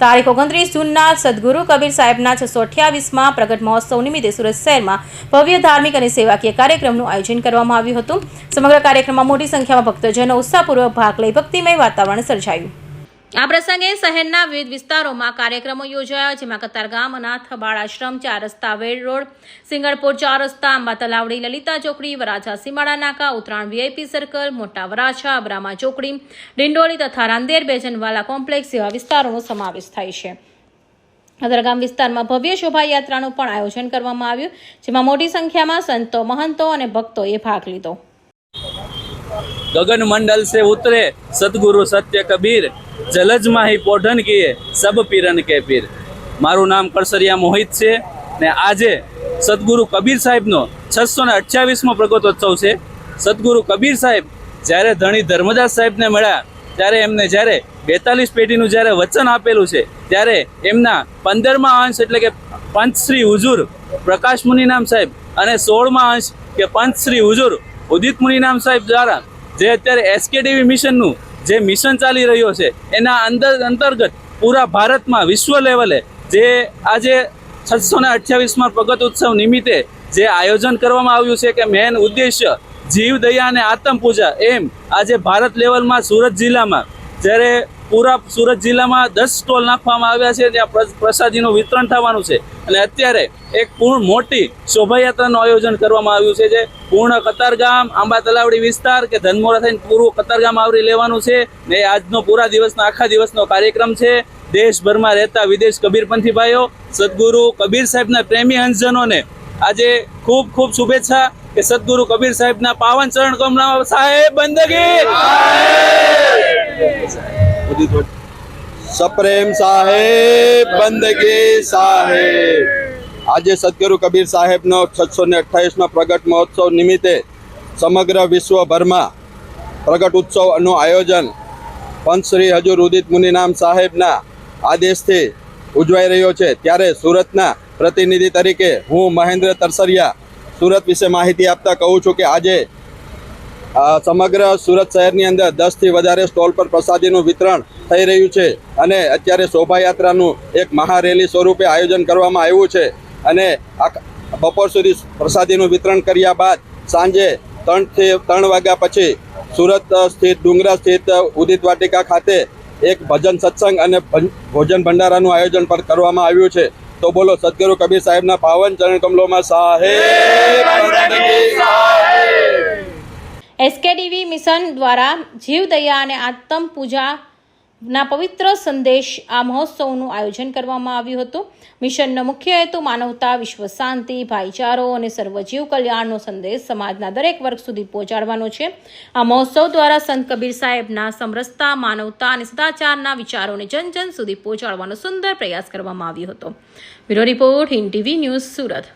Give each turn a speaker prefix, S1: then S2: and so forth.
S1: તારીખ 29 જૂનના સદગુરુ કબીર સાહેબના 628મા પ્રગટ મહોત્સવ નિમિત્તે સુરત શહેરમાં ભવ્ય ધાર્મિક અને સેવાકીય કાર્યક્રમનું આયોજન કરવામાં આવ્યું હતું। સમગ્ર કાર્યક્રમમાં મોટી સંખ્યામાં ભક્તજનો ઉત્સાહપૂર્વક ભાગ લઈ ભક્તિમય વાતાવરણ સર્જાયું। આ પ્રસંગે શહેરના વિવિધ વિસ્તારોમાં કાર્યક્રમો યોજાયા, જેમાં કતારગામ, અનાથ બાળ આશ્રમ, 4 રસ્તા, વેડ રોડ, સિંગણપુર 4 રસ્તા, આંબા તલાવડી, લલિતા ચોકડી, વરાછા સીમાડા નાકા, ઉત્તરાયણ વીઆઈપી સર્કલ, મોટા વરાછા, અબ્રામા ચોકડી, ડિંડોળી તથા રાંદેર બેજનવાલા કોમ્પ્લેક્સ જેવા વિસ્તારોનો સમાવેશ થાય છે। કતારગામ વિસ્તારમાં ભવ્ય શોભાયાત્રાનું પણ આયોજન કરવામાં આવ્યું, જેમાં મોટી સંખ્યામાં સંતો, મહંતો અને ભક્તોએ ભાગ લીધો।
S2: गगन मंडल से उतरे सतगुरु सत्य कबीर, जलज माही पोढ़न किए सब पीरन के पीर। मारू नाम कड़सरिया मोहित से ने आजे सतगुरु कबीर साहेब नो 628मो प्रगटोत्सव छे। सतगुरु कबीर साहेब ज्यारे धणी धर्मदास साहेब ने मळ्या त्यारे एमने ज्यारे 42 पेटीनुं ज्यारे वचन आपेलुं छे त्यारे एमना 15मा अंश एटले के पंच श्री हुजूर प्रकाश मुनिनाम साहेब अने 16मा अंश के पंच श्री हुजूर उदित मुनिनाम साहेब द्वारा जे अत्यारे एसकेडीवी मिशनનું જે મિશન ચાલી રહ્યો છે એના અંતર્ગત પૂરા ભારતમાં વિશ્વ લેવલે જે આજે 628મા પ્રગટ ઉત્સવ નિમિત્તે જે આયોજન કરવામાં આવ્યું છે કે મેન ઉદ્દેશ્ય જીવ દયા અને આત્મ પૂજા એમ આજે ભારત લેવલમાં સુરત જિલ્લામાં જ્યારે પૂરા સુરત જિલ્લામાં 10 સ્ટોલ નાખવામાં આવ્યા છે, ત્યાં પ્રસાદીનું વિતરણ થવાનું છે અને અત્યારે એક પૂર્ણ મોટી શોભાયાત્રાનું આયોજન કરવામાં આવ્યું છે, જે પૂર્ણ કતારગામ, આંબા તલાવડી વિસ્તાર કે ધનમોરા થઈને પૂરું કતારગામ આવરી લેવાનું છે ને આજનો પૂરા દિવસનો આખા દિવસનો કાર્યક્રમ છે। દેશભરમાં રહેતા વિદેશ કબીરપંથી ભાઈઓ, સદગુરુ કબીર સાહેબના પ્રેમી હંસજનોને આજે ખૂબ ખૂબ શુભેચ્છા કે સદગુરુ કબીર સાહેબના પાવન ચરણ કમળમાં સાહેબ બંદગી
S3: સપ્રેમ સાહેબ બંદગી સાહેબ। આજે સદગુરુ કબીર સાહેબનો 628મા પ્રગટ મહોત્સવ નિમિત્તે સમગ્ર વિશ્વભરમાં પ્રગટ ઉત્સવનું આયોજન પંચ શ્રી હજુર ઉદિત મુનિનામ સાહેબના આદેશથી ઉજવાઈ રહ્યો છે। ત્યારે સુરતના પ્રતિનિધિ તરીકે હું મહેન્દ્ર તરસરિયા સુરત વિશે માહિતી આપતા કહું છું કે આજે સમગ્ર સુરત શહેરની અંદર 10થી વધારે સ્ટોલ પર પ્રસાદીનું વિતરણ થઈ રહ્યું છે અને અત્યારે શોભાયાત્રાનું એક મહારેલી સ્વરૂપે આયોજન કરવામાં આવ્યું છે અને બપોર સુધી પ્રસાદીનું વિતરણ કર્યા બાદ સાંજે 3 વાગ્યા પછી સુરત સ્થિત ડુંગરા સ્થિત ઉદિત વાટિકા ખાતે એક ભજન સત્સંગ અને ભોજન ભંડારાનું આયોજન પણ કરવામાં આવ્યું છે। તો બોલો સદગુરુ કબીર સાહેબના પાવન ચરણ કમલોમાં સાહેબ।
S1: એસકેડીવી મિશન દ્વારા જીવ દયા અને આત્મ પૂજાના પવિત્ર સંદેશ આ મહોત્સવનું આયોજન કરવામાં આવ્યું હતું। મિશનનો મુખ્ય હેતુ માનવતા, વિશ્વ શાંતિ, ભાઈચારો અને સર્વજીવ કલ્યાણનો સંદેશ સમાજના દરેક વર્ગ સુધી પહોંચાડવાનો છે। આ મહોત્સવ દ્વારા સંત કબીર સાહેબના સમરસતા, માનવતા અને સદાચારના વિચારોને જન જન સુધી પહોંચાડવાનો સુંદર પ્રયાસ કરવામાં આવ્યો હતો। Bureau report, Hind TV news, Surat.